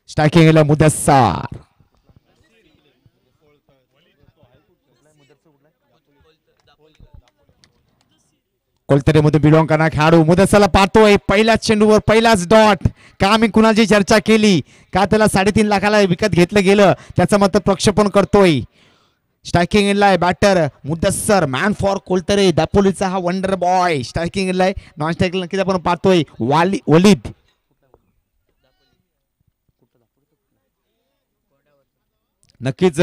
स्ट्रायकिंगला Mudassar. कोलतरेमधून belong करणारा खेळाडू मुदस्सरला पाहतोय. पहिल्याच चेंडूवर पहिलाच डॉट. का मी कुणाची चर्चा केली का त्याला 3.5 लाखाला विकत घेतलं गेलं त्याचं मत प्रक्षेपण करतोय. स्ट्रायकिंग इनलाय batter Mudassar. Man for Koltare दापोलीचा हा वंडर बॉय. स्ट्रायकिंग इनलाय. नॉन स्ट्रायकिंग नक्कीच आपण पाहतोय वलीद. नक्कीच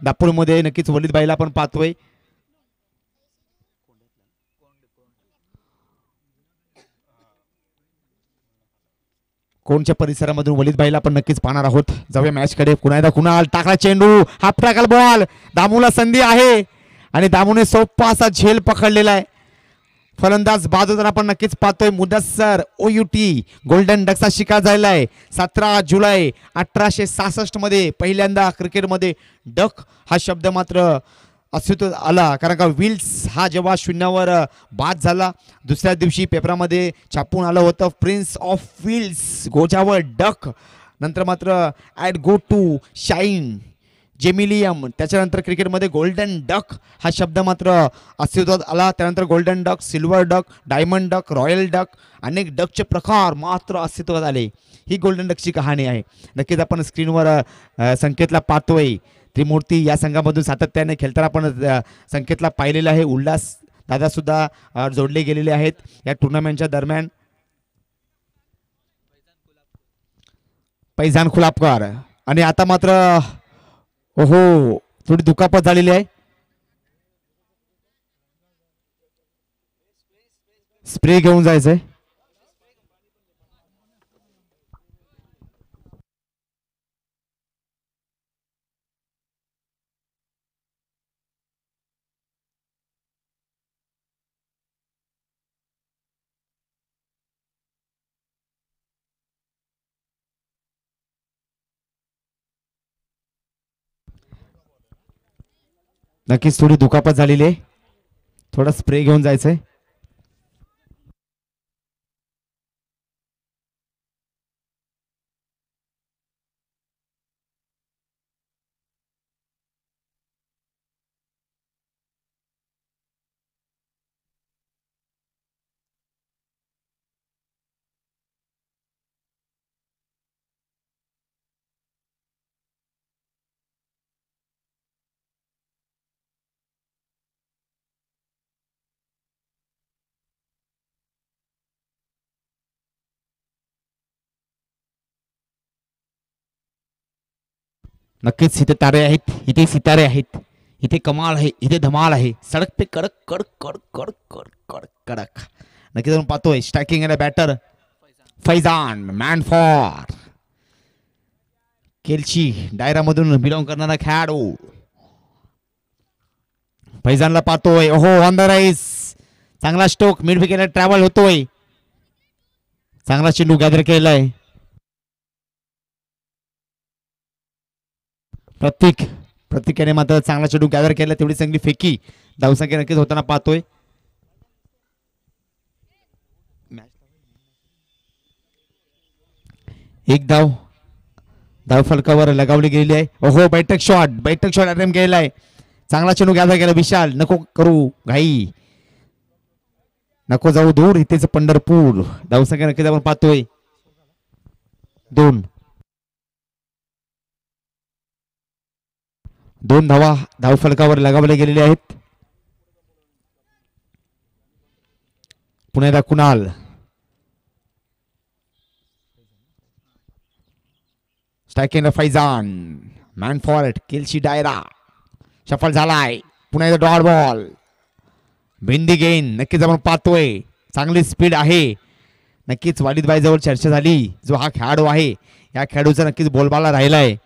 दापोलीमध्ये नक्कीच वलीद बाईला आपण पाहतोय. कोणच्या परिसरामधून वलीद बाईला आपण नक्कीच पाहणार आहोत. जाऊया मॅच कडे. पुन्हा एकदा कुणाल टाकला चेंडू. हाफ टाकल बॉल. दामूला संधी आहे आणि दामूने सोपा असा झेल पकडलेला आहे. फलंदाज बाजूला आपण नक्कीच पाहतोय मुदस्सर. OUT गोल्डन डकचा शिकार झालेलाय. 17 जुलै 1866 मध्ये पहिल्यांदा क्रिकेटमध्ये डक हा शब्द मात्र अस्तित्वात आला. कारण का विल्स हा जेव्हा 0वर बाद झाला दुसऱ्या दिवशी पेपरामध्ये छापून आलं होतं प्रिन्स ऑफ विल्स गोजावर डक. नंतर मात्र ॲट गो टू शाईन जेमिलियम. त्याच्यानंतर क्रिकेटमध्ये गोल्डन डक हा शब्द मात्र अस्तित्वात आला. त्यानंतर golden duck, silver duck, diamond duck, royal duck अनेक डकचे प्रकार मात्र अस्तित्वात आले. ही गोल्डन डकची कहाणी आहे. नक्कीच आपण स्क्रीनवर संकेतला पाहतोय. त्रिमूर्ती या संघामधून सातत्याने खेळताना आपण संकेतला पाहिलेलं आहे. उल्हास दादा सुद्धा जोडले गेलेले आहेत या टुर्नामेंटच्या दरम्यान. पैजान खुलापकर आणि आता मात्र ओहो थोडी दुखापत झालेली आहे. स्प्रे घेऊन जायचंय. नक्कीच थोडी दुखापत झालेली आहे. थोडा स्प्रे घेऊन जायचंय. नक्कीच इथे तारे आहेत, इथे सितारे आहेत, इथे कमाल आहे, इथे धमाल आहे. सडक पे कडक कडक कडक कडक कडक कडक कडक. नक्कीच आपण पाहतोय स्ट्रायकिंग आणि batter Faizan man for Kelchi डायरामधून बिलॉंग करणारा खेळाडू. फैजानला पाहतोय. ओहो ऑन द राईस. चांगला स्ट्रोक मिड विकेटला ट्रॅव्हल होतोय. चांगला चेंडू गॅदर केलाय. प्रतीक याने मात्र चांगला चेंडू गॅदर केला. तेवढी चांगली फेकी. धावसंख्या नक्कीच होताना पाहतोय. एक धाव फलकावर लगावली गेलेली आहे. ओहो बैठक शॉट अटेम्प्ट केलाय. चांगला चेंडू गॅदर केला. विशाल नको करू घाई, नको जाऊ दूर. इथेच पंढरपूर. धावसंख्या नक्कीच आपण पाहतोय 2 धावा धाव फलकावर लगावले गेलेले आहेत. पुन्हा एकदा Kunal. Striking Faizan man for Kelchi Daira सफल झालाय. पुन्हा एकदा डॉट बॉल भिंदी गेन. नक्कीच आपण पाहतोय चांगली स्पीड आहे. नक्कीच वालिदबाई जवळ चर्चा झाली. जो हा खेळाडू आहे या खेळाडूचा नक्कीच बोलबाला राहिलाय.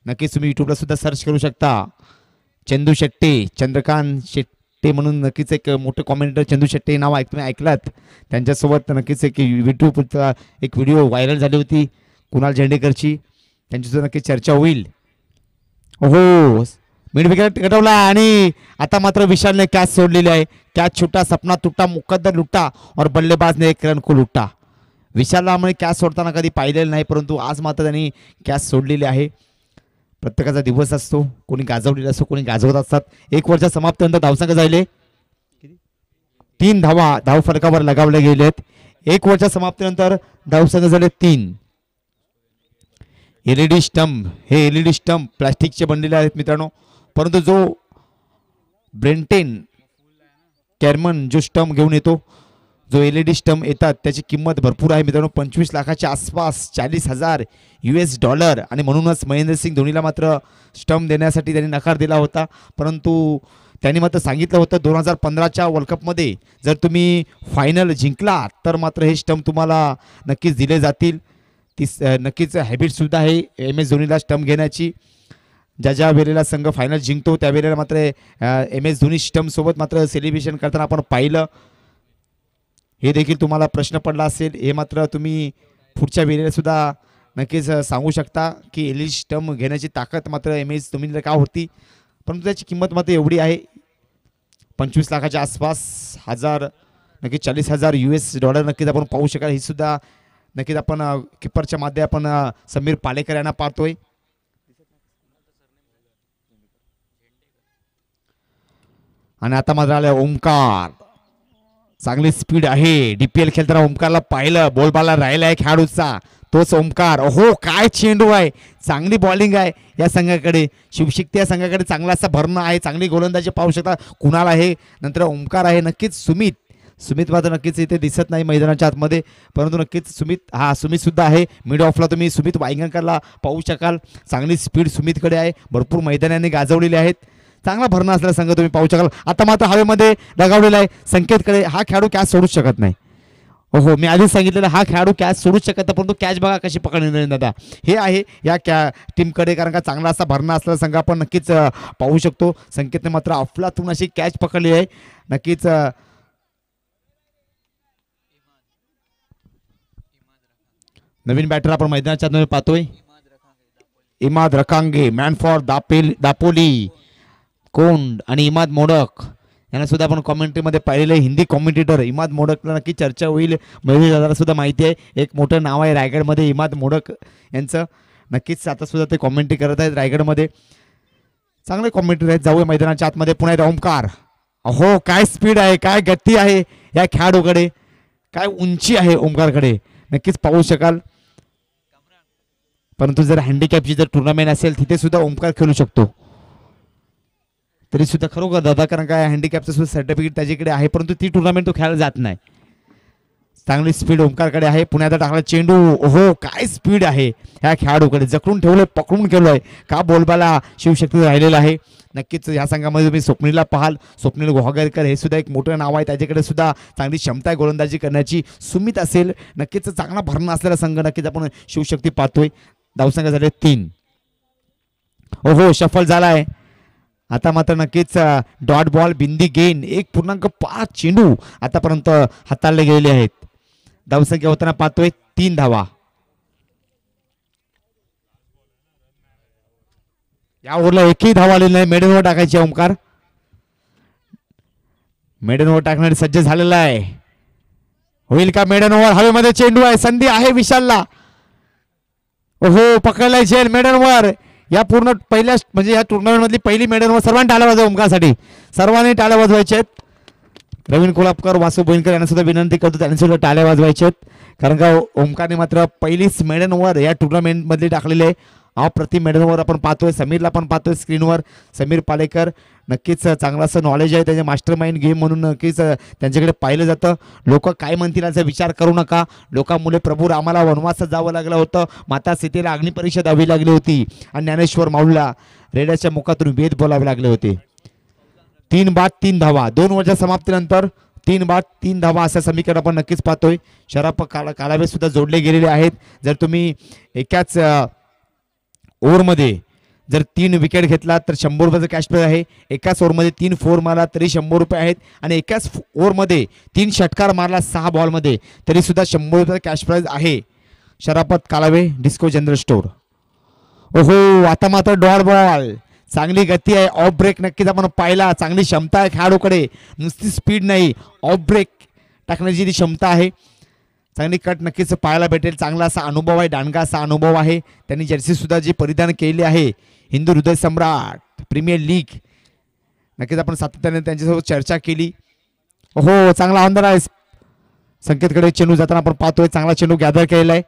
नक्कीच तुम्ही युट्यूबला सुद्धा सर्च करू शकता. चंदू शेट्टे, चंद्रकांत शेट्टे म्हणून नक्कीच एक मोठे कॉमेंटेटर चंदू शेट्टे नाव तुम्ही ऐकलात. त्यांच्यासोबत नक्कीच एक युट्यूबचा एक व्हिडिओ व्हायरल झाली होती कुणाल झेंडेकरची. त्यांच्यासोबत नक्कीच चर्चा होईल. हो मिड विकेट गटवला आणि आता मात्र विशालने कॅच सोडलेली आहे. कॅच छुटा, सपना तुटा, मुकद्दर लुटा और बल्लेबाज ने एक रन को लुटा. विशालला आम्ही कॅच सोडताना कधी पाहिलेलं नाही, परंतु आज मात्र त्यांनी कॅच सोडलेली आहे. प्रत्येकाचा दिवस असतो, कोणी गाजवलेला असतो, कोणी गाजवत असतात. 1 ओव्हरच्या समाप्तीनंतर धावसंख्या झाले 3 धावा धाव फरकावर लगावले गेलेत. 1 ओव्हरच्या समाप्तीनंतर धावसंख्या झाले 3. एलईडी स्टंप, हे एलईडी स्टंप प्लास्टिकचे बनलेले आहेत मित्रांनो, परंतु जो ब्रेंटेन कॅरमन जो स्टंप घेऊन येतो, जो एलईडी स्टंप येतात त्याची किंमत भरपूर आहे मित्रांनो. 25 लाखाच्या आसपास, $40,000 आणि म्हणूनच महेंद्रसिंग धोनीला मात्र स्टंप देण्यासाठी त्यांनी नकार दिला होता. परंतु त्यांनी मात्र सांगितलं होतं 2015च्या वर्ल्ड कपमध्ये जर तुम्ही फायनल जिंकला तर मात्र हे स्टंप तुम्हाला नक्कीच दिले जातील. ती नक्कीच हॅबिटसुद्धा आहे MS धोनीला स्टंप घेण्याची. ज्या वेळेला संघ फायनल जिंकतो त्यावेळेला मात्र MS धोनी स्टंपसोबत मात्र सेलिब्रेशन करताना आपण पाहिलं. हे देखील तुम्हाला प्रश्न पडला असेल, हे मात्र तुम्ही पुढच्या वेळेला सुद्धा नक्कीच सांगू शकता की एलईडी स्टंप घेण्याची ताकद मात्र MS धोनीला का होती, परंतु त्याची किंमत मात्र एवढी आहे 25 लाखाच्या आसपास, नक्कीच $40,000 नक्कीच आपण पाहू शकाल. ही सुद्धा नक्कीच आपण किपरच्या मध्ये आपण समीर पालेकर यांना पाहतोय. आणि आता मात्र आले ओमकार, चांगली स्पीड आहे. DPL खेळताना ओमकारला पाहिलं, बॉलबाला राहिला आहे खेळाडूचा, तोच ओमकार. हो काय चेंडू आहे, चांगली बॉलिंग आहे या संघाकडे. शिवशक्ती या संघाकडे चांगला असा भरणं आहे, चांगली गोलंदाजी पाहू शकता. कुणाल आहे, नंतर ओमकार आहे, नक्कीच सुमित मात्र नक्कीच इथे दिसत नाही मैदानाच्या आतमध्ये, परंतु नक्कीच सुमित सुद्धा आहे. मिड ऑफला तुम्ही सुमित वांगणकरला पाहू शकाल. चांगली स्पीड सुमितकडे आहे, भरपूर मैदानाने गाजवलेले आहेत. चांगला भरणं असलेला संघ तुम्ही पाहू शकाल. आता मात्र हवेमध्ये लगावलेला आहे संकेतकडे. हा खेळाडू कॅच सोडूच शकत नाही. हो, मी आधीच सांगितलेलं हा खेळाडू कॅच सोडूच शकत नाही, परंतु कॅच बघा कशी पकडली दादा. हे आहे या टीमकडे, कारण का चांगला असा भरणं असलेला संघ आपण नक्कीच पाहू शकतो. संकेतने मात्र अफलातून अशी कॅच पकडली आहे. नक्कीच नवीन बॅटर आपण मैदानाच्या आत पाहतोय. इमाद रकांगे, मॅन फॉर दापोली कोंड आणि इमाद मोडक यांना सुद्धा आपण कॉमेंट्रीमध्ये पाहिलेलं आहे. हिंदी कॉमेंटेटर इमाद मोडकला नक्की चर्चा होईल. मयुरी दादाला सुद्धा माहिती आहे, एक मोठं नाव आहे रायगडमध्ये इमाद मोडक यांचं. नक्कीच आता सुद्धा ते कॉमेंट्री करत आहेत रायगडमध्ये. चांगले कॉमेंट्री आहेत. जाऊया मैदानाच्या आतमध्ये. पुन्हा एकदा ओमकार. अहो काय स्पीड आहे, काय गती आहे या खेळाडूकडे, काय उंची आहे ओमकारकडे, नक्कीच पाहू शकाल. परंतु जर हँडिकॅपची जर टुर्नामेंट असेल तिथे सुद्धा ओमकार खेळू शकतो. तरी सुद्धा खरोखर दादा, कारण काय हँडिकॅपचं सुद्धा सर्टिफिकेट त्याच्याकडे आहे, परंतु ती टुर्नामेंट तो खेळायला जात नाही. चांगली स्पीड ओमकारकडे आहे. पुण्याचा टाकला चेंडू. ओहो काय स्पीड आहे ह्या खेळाडूकडे, जखडून ठेवलंय, पकडून केलोय का बॉलबाला शिवशक्ती राहिलेला आहे. नक्कीच या संघामध्ये तुम्ही स्वप्नीलला पाहाल. स्वप्नील गोहागरकर हे सुद्धा एक मोठं नाव आहे, त्याच्याकडे सुद्धा चांगली क्षमता आहे गोलंदाजी करण्याची. सुमित असेल, नक्कीच चांगला भरणं असलेला संघ नक्कीच आपण शिवशक्ती पाहतोय. धावसंख्या झाले 3. ओहो शफल झालाय. आता मात्र नक्कीच डॉट बॉल बिंदी गेन 1.5 चेंडू आतापर्यंत हाताळले गेलेले आहेत. धावसंख्या होताना पाहतोय 3 धावा. या ओव्हरला एकही धावा आलेली नाही. मेडन ओव्हर टाकायची ओमकार. मेडन ओव्हर टाकण्यासाठी सज्ज झालेला आहे. होईल का मेडन ओव्हर? हवेमध्ये चेंडू आहे, संधी आहे विशालला. ओहो पकडलाय झेल. मेडन ओव्हर या पूर्ण पहिल्या म्हणजे या टुर्नामेंट मधली पहिली मेडन ओव्हर. सर्वांनी टाळ्या वाजवा ओमकारसाठी, सर्वांनी टाळ्या वाजवायच्या आहेत. रवीन कोल्हापकर, वासू बोईनकर यांना सुद्धा विनंती करतो त्यांनी सुद्धा टाळ्या वाजवायच्या आहेत, कारण का ओमकारने मात्र पहिलीच मेडन ओव्हर या टुर्नामेंट मधली टाकलेली आहे. अप्रतिम मेडन ओव्हर आपण पाहतोय. समीरला पण पाहतोय स्क्रीनवर. समीर पालेकर नक्कीच चांगला असं नॉलेज आहे, त्याचे मास्टर माइंड गेम म्हणून नक्कीच त्यांच्याकडे पाहिलं जातं. लोक काय म्हणतील याचा विचार करू नका. लोकांमुळे प्रभू रामाला वनवासात जावं लागलं होतं, माता सीतेला अग्निपरीक्षा द्यावी लागली होती आणि ज्ञानेश्वर माऊलीला रेड्याच्या मुखातून वेद बोलावे लागले होते. 3 बाद 3 धावा 2 ओव्हरच्या समाप्तीनंतर 3 बाद 3 धावा असं समीकरण आपण नक्कीच पाहतोय. शराफ कालावे सुद्धा जोडले गेलेले आहेत. जर तुम्ही एकाच ओव्हरमध्ये जर 3 विकेट घेतला तर 100 रुपयाचं कॅश प्राइज आहे. एकाच ओव्हरमध्ये 3 फोर मारला तरी 100 रुपये आहेत आणि एकाच ओव्हरमध्ये 3 षटकार मारला 6 बॉलमध्ये तरी सुद्धा 100 रुपयाचं कॅश प्राइज आहे. शराफत कालावे, डिस्को जनरल स्टोअर. ओहो आता मात्र डॉट बॉल. चांगली गती आहे. ऑफ ब्रेक नक्कीच आपण पाहिला. चांगली क्षमता आहे खेळाडूकडे, नुसती स्पीड नाही, ऑफ ब्रेक टाकण्याची ती क्षमता आहे. चांगली कट नक्कीच पाहायला भेटेल. चांगला असा अनुभव आहे, दांडगा असा अनुभव आहे. त्यांनी जर्सी सुद्धा जी परिधान केली आहे हिंदू हृदय सम्राट प्रीमियर लीग, नक्कीच आपण सातत्याने त्यांच्यासोबत चर्चा केली. हो चांगला अंदर आहे संकेतकडे चेंडू जाताना आपण पाहतोय. चांगला चेंडू गॅदर केलेला आहे.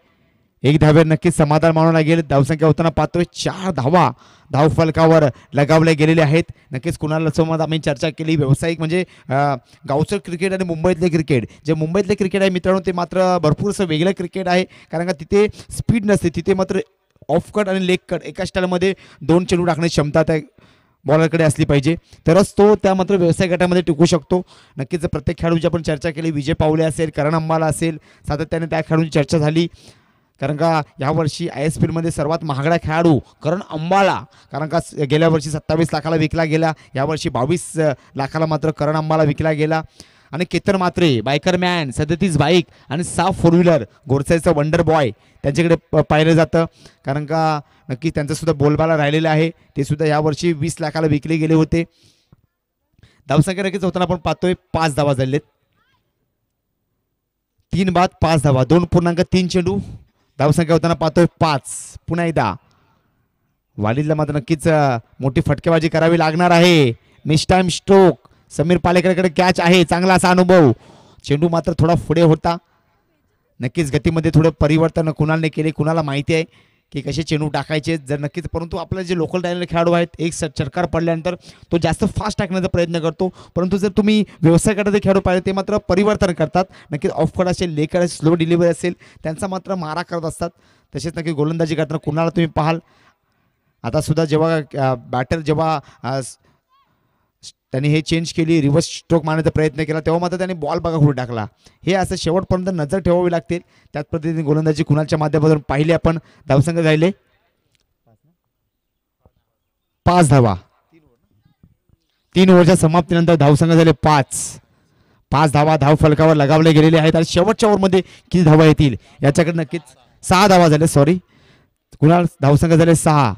एक धावेवर नक्कीच समाधान मानावं लागेल. धावसंख्या होताना पाहतोय 4 धावा धाव फलकावर लगावले गेलेले आहेत. नक्कीच कुणाल सोबत आम्ही चर्चा केली. व्यावसायिक म्हणजे गावचं क्रिकेट आणि मुंबईतले क्रिकेट, जे मुंबईतले क्रिकेट आहे मित्रांनो ते मात्र भरपूर असं वेगळं क्रिकेट आहे. कारण का तिथे स्पीड नसते, तिथे मात्र ऑफ कट आणि लेग कट एका स्टाईलमध्ये 2 चेंडू टाकण्याची क्षमता त्या बॉलरकडे असली पाहिजे, तरच तो त्या मात्र व्यवसाय गटामध्ये टिकू शकतो. नक्कीच प्रत्येक खेळाडूची आपण चर्चा केली. विजय पावले असेल, करण अंबाला असेल, सातत्याने त्या खेळाडूंची चर्चा झाली. कारण का यावर्षी ISPL मध्ये सर्वात महागडा खेळाडू करण अंबाला, कारण का गेल्या वर्षी 27 लाखाला विकला गेला, यावर्षी 22 लाखाला मात्र करण अंबाला विकला गेला. आणि केतन मात्रे बायकर मॅन 37 बाईक आणि 6 फोर व्हीलर गोरसाईचा वंडर बॉय त्यांच्याकडे पाहिलं जातं. कारण का नक्की त्यांचं सुद्धा बोलबाला राहिलेलं आहे. ते सुद्धा यावर्षी 20 लाखाला विकले गेले होते. धावसंख्या नक्कीच होताना आपण पाहतोय 5 धावा झालेत. 3 बाद 5 धावा, 2.3 चेंडू. धावसंख्या होताना पाहतोय 5. पुन्हा एकदा वालीला मात्र नक्कीच मोठी फटकेबाजी करावी लागणार आहे. मिस टाइम स्ट्रोक, समीर पालेकरकडे कॅच आहे. चांगला असा अनुभव. चेंडू मात्र थोडा पुढे होता. नक्कीच गतीमध्ये थोडं परिवर्तन कुणालने केले. कुणाला माहिती आहे की कसे चेंडू टाकायचे जर नक्कीच, परंतु आपले जे लोकल टायलेंट खेळाडू आहेत एक चटकार पडल्यानंतर तो जास्त फास्ट टाकण्याचा प्रयत्न करतो. परंतु जर तुम्ही व्यवसाय गटाचे खेळाडू पाहिले ते मात्र परिवर्तन करतात. नक्कीच ऑफ कट असेल, लेग कट असेल, स्लो डिलिव्हरी असेल, त्यांचा मात्र मारा करत असतात. तसेच नक्की गोलंदाजी करताना कुणाला तुम्ही पाहाल आता सुद्धा जेव्हा बॅटर जेव्हा त्यांनी हे चेंज केली, रिव्हर्स स्ट्रोक मारण्याचा प्रयत्न केला, तेव्हा मात्र त्यांनी बॉल बघा कुठे टाकला. हे असं शेवटपर्यंत नजर ठेवावी लागते. त्याच पद्धतीने गोलंदाजी कुणालच्या माध्यमातून पाहिली आपण. धावसंख्या राहिले 5 धावा. 3 ओव्हरच्या समाप्तीनंतर धावसंख्या झाले 5 धावा धाव फलकावर लगावले गेलेले आहेत. आणि शेवटच्या ओव्हरमध्ये किती धावा येतील याच्याकडे नक्कीच 6 धावा झाले. सॉरी कुणाल, धावसंख्या झाले 6.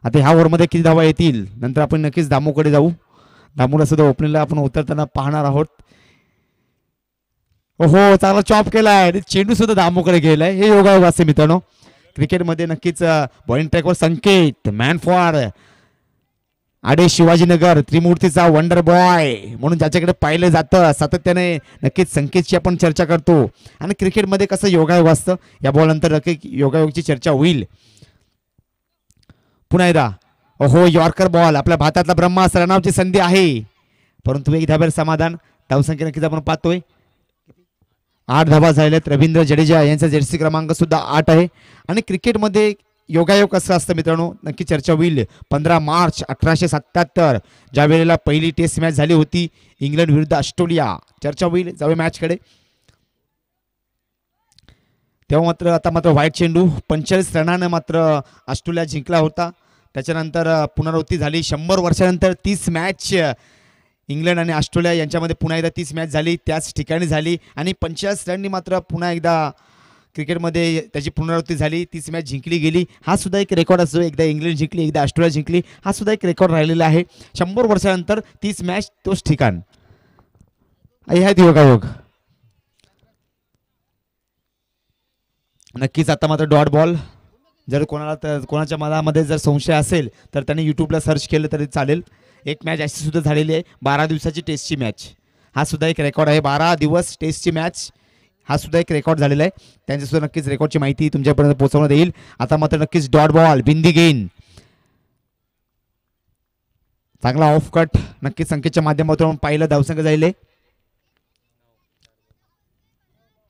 आता ह्या ओव्हरमध्ये किती धावा येतील नंतर आपण नक्कीच दामूकडे जाऊ. दामूला सुद्धा ओपनिंगला आपण उतरताना पाहणार आहोत. हो चांगला चॉप केलाय. चेंडू सुद्धा दामूकडे गेलाय. हे योगायोग असते मित्रांनो क्रिकेटमध्ये. नक्कीच बॉलिंग ट्रॅकवर संकेत मॅन फॉर आडे शिवाजीनगर त्रिमूर्तीचा वंडर बॉय म्हणून ज्याच्याकडे पाहिलं जातं सातत्याने. नक्कीच संकेतची आपण चर्चा करतो. आणि क्रिकेटमध्ये कसं योगायोग असतं, या बॉल नंतर नक्की योगायोगची चर्चा होईल. पुन्हा एकदा हो यॉर्कर बॉल, आपल्या भारतातला ब्रह्मास्त्र, रनआउटची संधी आहे परंतु एक धाब्यावर समाधान. धावसंख्या नक्कीच आपण पाहतोय 8 धावा झाल्यात. रवींद्र जडेजा यांचा जर्सी क्रमांक सुद्धा 8 आहे. आणि क्रिकेटमध्ये योगायोग कसं असतं मित्रांनो नक्की चर्चा होईल. 15 मार्च 1877 ज्या वेळेला पहिली टेस्ट मॅच झाली होती इंग्लंड विरुद्ध ऑस्ट्रेलिया, चर्चा होईल. जाऊया मॅचकडे. तेव्हा मात्र आता मात्र व्हाईट चेंडू 45 रनानं मात्र ऑस्ट्रेलिया जिंकला होता. त्याच्यानंतर पुनरावृत्ती झाली 100 वर्षानंतर 30 मॅच इंग्लंड आणि ऑस्ट्रेलिया यांच्यामध्ये पुन्हा एकदा 30 मॅच झाली, त्याच ठिकाणी झाली. आणि 45 रननी मात्र पुन्हा एकदा क्रिकेटमध्ये त्याची पुनरावृत्ती झाली. 30 मॅच जिंकली गेली. हा सुद्धा एक रेकॉर्ड असतो. एकदा इंग्लंड जिंकली, एकदा ऑस्ट्रेलिया जिंकली. हा सुद्धा एक रेकॉर्ड राहिलेला आहे. 100 वर्षानंतर 30 मॅच तोच ठिकाण. ह्यात योगायोग. नक्कीच आता मात्र डॉट बॉल. जर कोणाच्या मनामध्ये जर संशय असेल तर त्यांनी यूट्यूबला सर्च केलं तरी चालेल. एक मॅच अशी सुद्धा झालेली आहे 12 दिवसाची टेस्टची मॅच. हा सुद्धा एक रेकॉर्ड आहे. 12 दिवस टेस्टची मॅच हा सुद्धा एक रेकॉर्ड झालेला आहे. त्यांच्यासुद्धा नक्कीच रेकॉर्डची माहिती तुमच्यापर्यंत पोहोचवण्यात येईल. आता मात्र नक्कीच डॉट बॉल बिंदी गेन. चांगला ऑफ कट नक्कीच संकेतच्या माध्यमातून पाहिलं. धावसंख्या झाले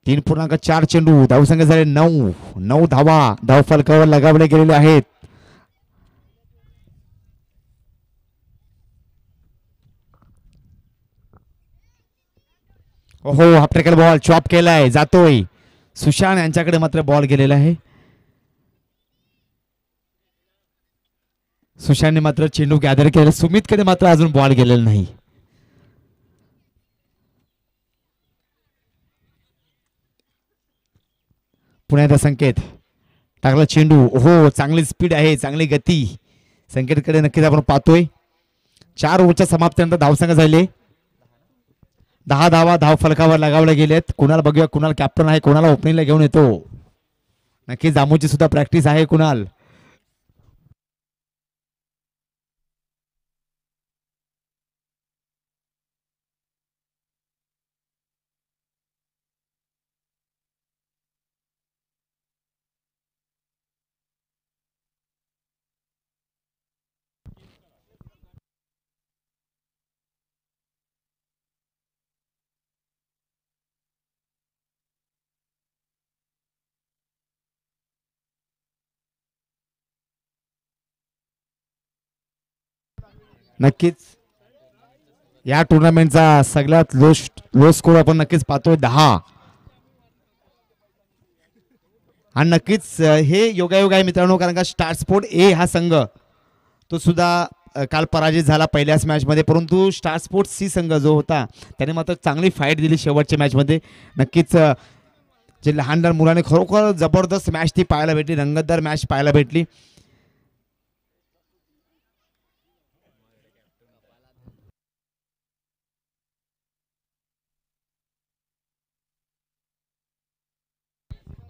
3.4 चेंडू. धावसंख्या झाले 9 धावा धाव फलकावर लगावले गेलेले आहेत. हो हाफ बॉल चॉप केलाय, जातोय. सुशांत यांच्याकडे मात्र बॉल गेलेला आहे. सुशांतने मात्र चेंडू गॅदर केला. सुमितकडे मात्र अजून बॉल गेलेला नाही. पुण्याचा संकेत टाकला चेंडू. हो चांगली स्पीड आहे, चांगली गती संकेतकडे नक्कीच आपण पाहतोय. 4 ओव्हरच्या समाप्तीनंतर धावसंख्या झाले 10 धावा धाव फलकावर लगावले गेलेत. कुणाल बघूया, कुणाल कॅप्टन आहे, कुणाला ओपनिंगला घेऊन येतो. नक्कीच दामूची सुद्धा प्रॅक्टिस आहे कुणाल. नक्कीच या टुर्नामेंटचा सगळ्यात लो स्कोर आपण नक्कीच पाहतोय 10. आणि नक्कीच हे योगायोग आहे मित्रांनो, कारण का स्टार स्पोर्ट ए हा संघ तो सुद्धा काल पराजित झाला पहिल्याच मॅचमध्ये, परंतु स्टार स्पोर्ट सी संघ जो होता त्याने मात्र चांगली फाईट दिली शेवटच्या मॅचमध्ये. नक्कीच जे लहान लहान मुलांनी खरोखर जबरदस्त मॅच ती पाहायला भेटली, रंगतदार मॅच पाहायला भेटली.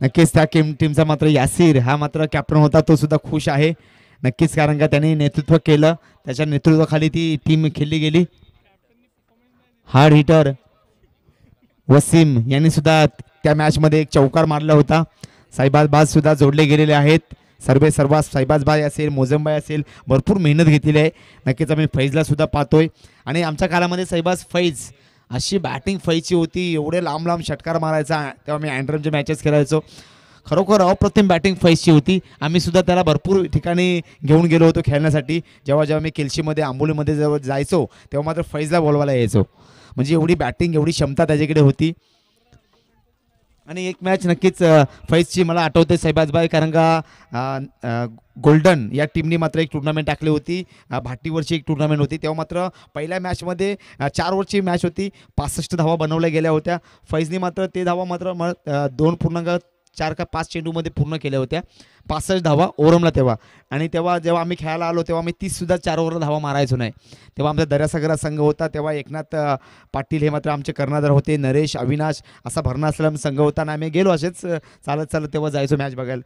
नक्कीच त्या टीमचा मात्र यासिर हा मात्र कॅप्टन होता, तो सुद्धा खुश आहे नक्कीच, कारण का त्यांनी नेतृत्व केलं, त्याच्या नेतृत्वाखाली ती टीम खेळली गेली. हार्ड हिटर वसीम यांनी सुद्धा त्या मॅचमध्ये एक चौकार मारला होता. साईबाज सुद्धा जोडले गेलेले आहेत. सर्व साईबाज असेल, मोजमबाई असेल, भरपूर मेहनत घेतलेली आहे. नक्कीच आम्ही फैजला सुद्धा पाहतोय. आणि आमच्या काळामध्ये साईबाज फैज अशी बॅटिंग फैजची होती, एवढे लांब लांब षटकार मारायचा. तेव्हा मी अँड्रमचे मॅचेस खेळायचो. खरोखर अप्रतिम बॅटिंग फैजची होती. आम्ही सुद्धा त्याला भरपूर ठिकाणी घेऊन गेलो होतो खेळण्यासाठी. जेव्हा मी केल्शीमध्ये आंबोलीमध्ये जेव्हा जायचो तेव्हा मात्र फैजला बोलवायला यायचो. म्हणजे एवढी बॅटिंग, एवढी क्षमता त्याच्याकडे होती. आणि एक मॅच नक्कीच फैजची मला आठवते साईबाजबाई, कारण का गोल्डन या टीमनी मात्र एक टुर्नामेंट टाकली होती. भाटीवरची एक टुर्नामेंट होती. तेव्हा मात्र पहिल्या मॅचमध्ये 4 ओव्हरची मॅच होती, 65 धावा बनवल्या गेल्या होत्या. फैजनी मात्र ते धावा मात्र 2.4 का 5 चेंडूमध्ये पूर्ण केल्या होत्या. 65 धावा ओरमला तेव्हा. आणि तेव्हा जेव्हा आम्ही खेळायला आलो तेव्हा आम्ही 30 चार ओव्हरला धावा मारायचो नाही. तेव्हा आमचा दर्यासागरा संघ होता. तेव्हा एकनाथ पाटील हे मात्र आमचे कर्णधार होते. नरेश, अविनाश असा भरणा असलेला संघ होता. आणि आम्ही गेलो असेच चालत तेव्हा जायचो मॅच बघायला,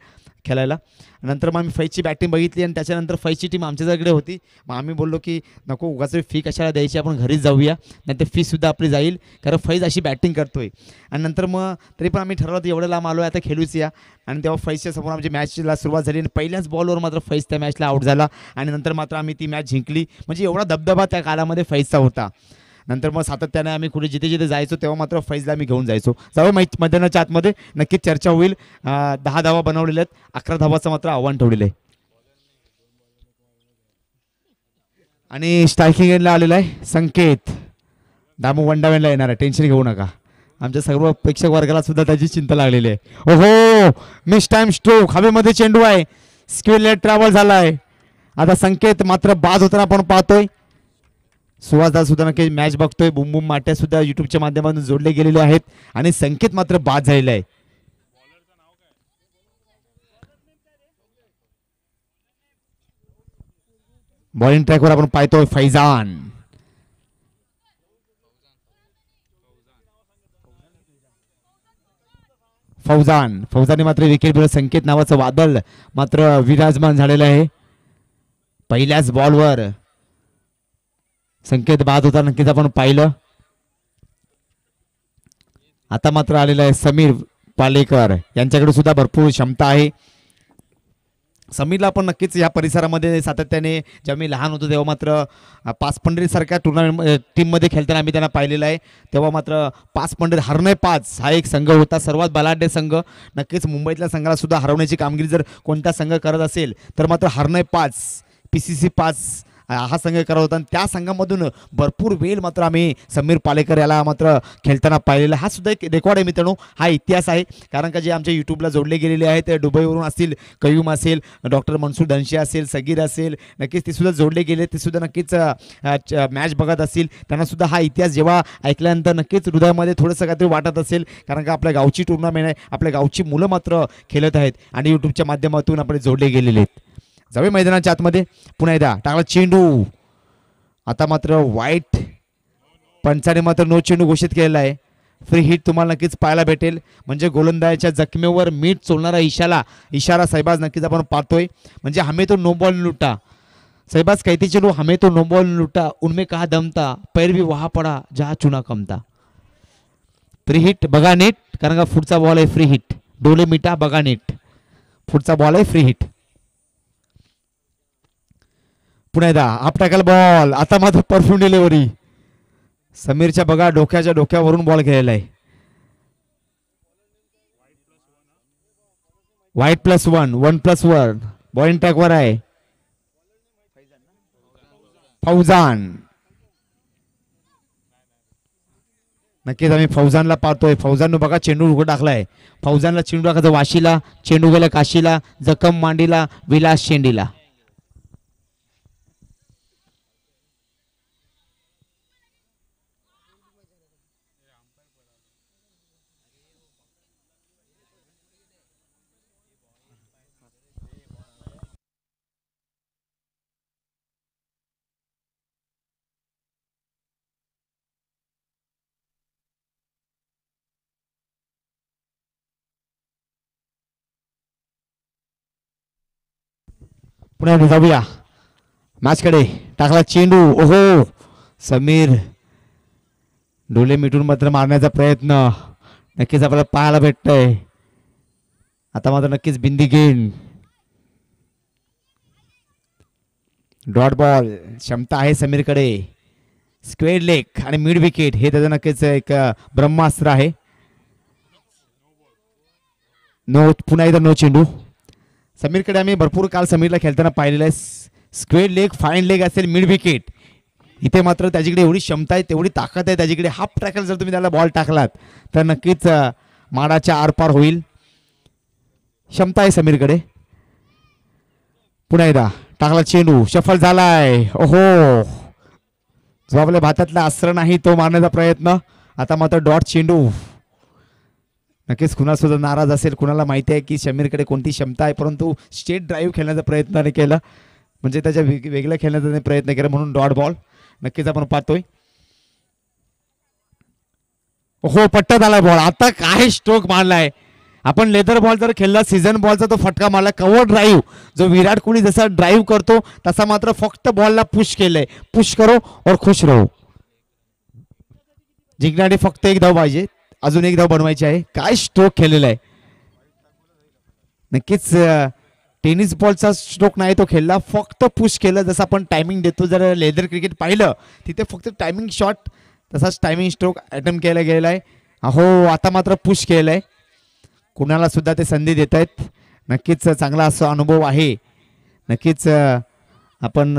खेळायला. नंतर मग आम्ही फैजची बॅटिंग बघितली आणि त्याच्यानंतर फैजची टीम आमच्याकडे होती. मग आम्ही बोललो की नको उगाच फी कशाला द्यायची, आपण घरीच जाऊया, नाही तर फीसुद्धा आपली जाईल, कारण फैज अशी बॅटिंग करतोय. आणि नंतर मग तरी पण आम्ही ठरवलं एवढं लांब आलो आता खेळूच या. आणि तेव्हा फैजच्या समोर आमची मॅचला सुरुवात झाली आणि पहिल्याच बॉलवर मात्र फैज त्या मॅचला आउट झाला. आणि नंतर मात्र आम्ही ती मॅच जिंकली. म्हणजे एवढा दबदबा त्या काळामध्ये फैजचा होता. नंतर मग सातत्याने आम्ही कुठे जिथे जायचो तेव्हा मात्र फैजला आम्ही घेऊन जायचो. जाऊ मैदानाच्या आतमध्ये नक्कीच चर्चा होईल. 10 धावा बनवलेल्या आहेत, 11 धावाचं मात्र आव्हान ठेवलेलं आहे. आणि स्ट्रायकिंग एंडला आलेला आहे संकेत. दामू वंडावेनला येणार आहे, टेन्शन घेऊ नका. आमच्या सर्व प्रेक्षक वर्गाला सुद्धा त्याची चिंता लागलेली आहे. ओहो, मिस टाइम स्ट्रोक, हवेमध्ये चेंडू आहे, स्क्वेअर ट्रॅव्हल झाला आहे. आता संकेत मात्र बाद होताना आपण पाहतोय. सुहासदा सुद्धा नक्की मॅच बघतोय. बुम बुम माट्या सुद्धा युट्यूबच्या माध्यमातून जोडले गेलेले आहेत. आणि संकेत मात्र बाद झालेला आहे. बॉलिंग ट्रॅकवर आपण पाहतोय फैजान. फौजाने मात्र विकेट मिळवत संकेत नावाचं वादळ मात्र विराजमान झालेलं आहे. पहिल्याच बॉलवर संकेत बाद होता नक्कीच आपण पाहिलं. आता मात्र आलेला आहे समीर पालेकर, यांच्याकडे सुद्धा भरपूर क्षमता आहे. समीरला आपण नक्कीच या परिसरामध्ये सातत्याने, जेव्हा मी लहान होतो तेव्हा मात्र पाचपंढरी सारख्या टुर्नामेंट टीममध्ये खेळताना आम्ही त्यांना पाहिलेलं आहे. तेव्हा मात्र पाचपंढरी हरणे 5 हा एक संघ होता, सर्वात बलाढ्य संघ. नक्कीच मुंबईतल्या संघाला सुद्धा हरवण्याची कामगिरी जर कोणता संघ करत असेल तर मात्र हरणे 5 PCC 5 हा संघ करत होता. आणि त्या संघामधून भरपूर वेळ मात्र आम्ही समीर पालेकर याला मात्र खेळताना पाहिलेला. हा सुद्धा एक रेकॉर्ड आहे मित्रांनो, हा इतिहास आहे. कारण का जे आमच्या यूट्यूबला जोडले गेलेले आहेत ते दुबईवरून असतील, कयूम असेल, डॉक्टर मनसूर धनशे असेल, सगीर असेल, नक्कीच ते सुद्धा जोडले गेले. ते सुद्धा नक्कीच मॅच बघत असतील. त्यांना सुद्धा हा इतिहास जेव्हा ऐकल्यानंतर नक्कीच हृदयामध्ये थोडंसं काहीतरी वाटत असेल. कारण का आपल्या गावची टुर्नामेंट आहे, आपल्या गावची मुलं मात्र खेळत आहेत आणि यूट्यूबच्या माध्यमातून आपण जोडले गेलेले आहेत. जावे मैदानाच्या आतमध्ये पुन्हा एकदा टाकला चेंडू. आता मात्र वाईट पंचाने मात्र नो चेंडू घोषित केलेला आहे. फ्री हिट तुम्हाला नक्कीच पाहायला भेटेल. म्हणजे गोलंदाजाच्या जखमेवर मीठ चोलणारा इशारा सहबाज नक्कीच आपण पाहतोय. म्हणजे हमें तो नो बॉल लुटा सहबाज कहती चलो, हमें तो नो बॉल लुटा, उनमें कहा दमता, पैर भी वहा पडा जहा चुना कमता. फ्री हिट बघा नीट, कारण का पुढचा बॉल आहे फ्री हिट. डोले मिटा बघा नीट, पुढचा बॉल आहे फ्री हिट. पुन्हा एकदा हाफ टॅकल बॉल. आता मात्र परफ्यूम डिलिव्हरी. समीरच्या बघा डोक्यावरून बॉल खेळलेला आहे. व्हाईट +1 1+1 बॉलिंग ट्रॅकवर आहे फौजान. नक्कीच आम्ही फौजानला पाहतोय. फौजाननं बघा चेंडू उघड टाकलाय. फौजानला चेंडू टाकायचं वाशीला, चेंडू गेला काशीला, जखम मांडीला, विलास शेंडीला. पुन्हा जाऊया मॅचकडे. टाकला चेंडू. ओहो, समीर डोले मिटून मात्र मारण्याचा प्रयत्न नक्कीच आपल्याला पाहायला भेटतोय. आता मात्र नक्कीच बिंदी गेंद. डॉट बॉल क्षमता आहे समीरकडे. स्क्वेअर लेग आणि मिड विकेट हे त्याचं नक्कीच एक ब्रह्मास्त्र आहे. नो, पुन्हा एकदा नो चेंडू. समीरकडे आम्ही भरपूर काल समीरला खेळताना पाहिलेलं आहे. स्क्वेअर लेग, फाईन लेग असेल, मिड विकेट, इथे मात्र त्याच्याकडे एवढी क्षमता आहे, तेवढी ताकद आहे त्याच्याकडे. हाफ ट्रॅकल जर तुम्ही त्याला बॉल टाकलात तर नक्कीच माडाच्या आरपार होईल. क्षमता आहे समीरकडे. पुन्हा एकदा टाकला चेंडू, सफल झालाय. ओहो, जो आपल्या भातातला अस्त्र नाही तो मारण्याचा प्रयत्न. आता मात्र डॉट चेंडू. नक्कीच कुणाला सुद्धा नाराज असेल, कुणाला माहिती आहे की समीरकडे कोणती क्षमता आहे, परंतु स्टेट ड्राईव्ह खेळण्याचा प्रयत्न नाही केला, म्हणजे त्याच्या वेगळ्या खेळण्याचा प्रयत्न केला, म्हणून डॉट बॉल नक्कीच आपण पाहतोय. हो, पट्ट्यात आलाय बॉल. आता काय स्ट्रोक मारलाय. आपण लेदर बॉल जर खेळला, सीझन बॉलचा तो फटका मारला, कव्हर ड्राईव्ह. जो विराट कोहली जसा ड्राईव्ह करतो तसा मात्र फक्त बॉलला पुश केलंय. पुश करो और खुश रहो. जिंकण्यासाठी फक्त एक धाव पाहिजे, अजून एक धाव बनवायची आहे. काय स्ट्रोक खेळलेला आहे. नक्कीच टेनिस बॉलचा स्ट्रोक नाही तो खेळला, फक्त पुश केलं. जसं आपण टायमिंग देतो, जर लेदर क्रिकेट पाहिलं तिथे फक्त टायमिंग शॉट, तसाच टायमिंग स्ट्रोक अटेम्प्ट केला गेला आहे. हो, आता मात्र पुश केलंय. कुणाला सुद्धा ते संधी देत आहेत. नक्कीच चांगला असा अनुभव आहे. नक्कीच आपण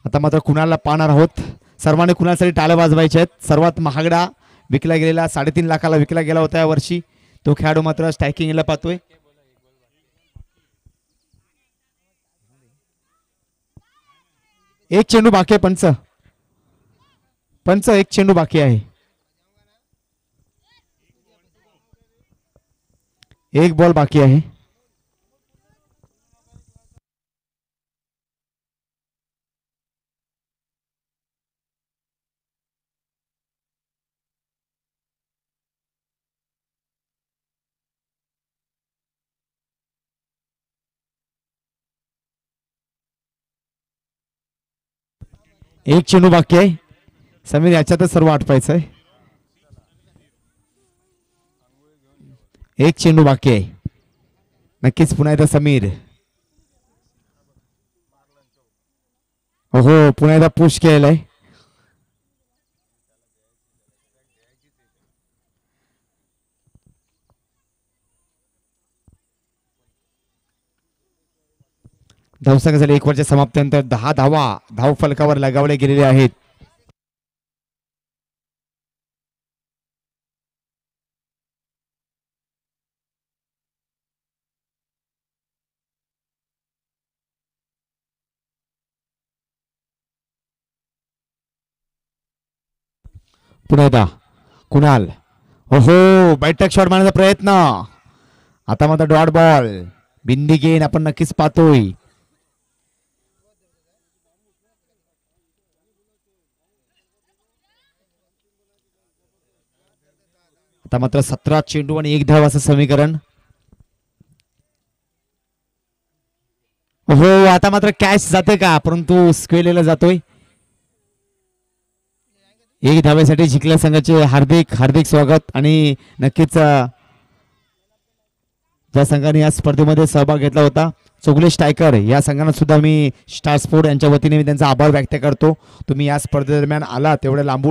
आता मात्र कुणाला पाहणार आहोत. सर्वांनी कुणासाठी टाळ्या वाजवायच्या आहेत. सर्वात महागडा विकला गेलेला 3.5 लाखाला विकला गेला होता यावर्षी तो खेळाडू मात्र स्ट्रायकिंगला पाहतोय. एक चेंडू बाकी आहे. पंच एक चेंडू बाकी आहे. एक बॉल बाकी आहे. एक चेंडू बाकी आहे. समीर याच्यातच सर्व आटपायचं आहे. एक चेंडू बाकी आहे. नक्कीच पुन्हा एकदा समीर. हो, पुन्हा एकदा पुश केलेला आहे. धावसंख्या 1 ओव्हरच्या समाप्तीनंतर 10 धावा धाव फलकावर लगावले गेलेले आहेत. पुन्हा एकदा कुणाल. ओहो, बैठक शॉट मारण्याचा प्रयत्न. आता मात्र डॉट बॉल, बिंदी गेन आपण नक्कीच पाहतोय. आता मात्र 17 चेंडू आणि 1 धाव असं समीकरण. हो आता मात्र कॅच जाते का, परंतु स्क्वेलेला जातोय. 1 धावेसाठी जिंकल्या संघाचे हार्दिक हार्दिक स्वागत. आणि नक्कीच ज्या संघाने या स्पर्धेमध्ये सहभाग घेतला होता चोगले स्ट्रायकर या संघाने सुद्धा मी स्टार स्पोर्ट यांच्या वतीने मी त्यांचा आभार व्यक्त करतो. तुम्ही या स्पर्धेदरम्यान आला तेवढ्या लांबून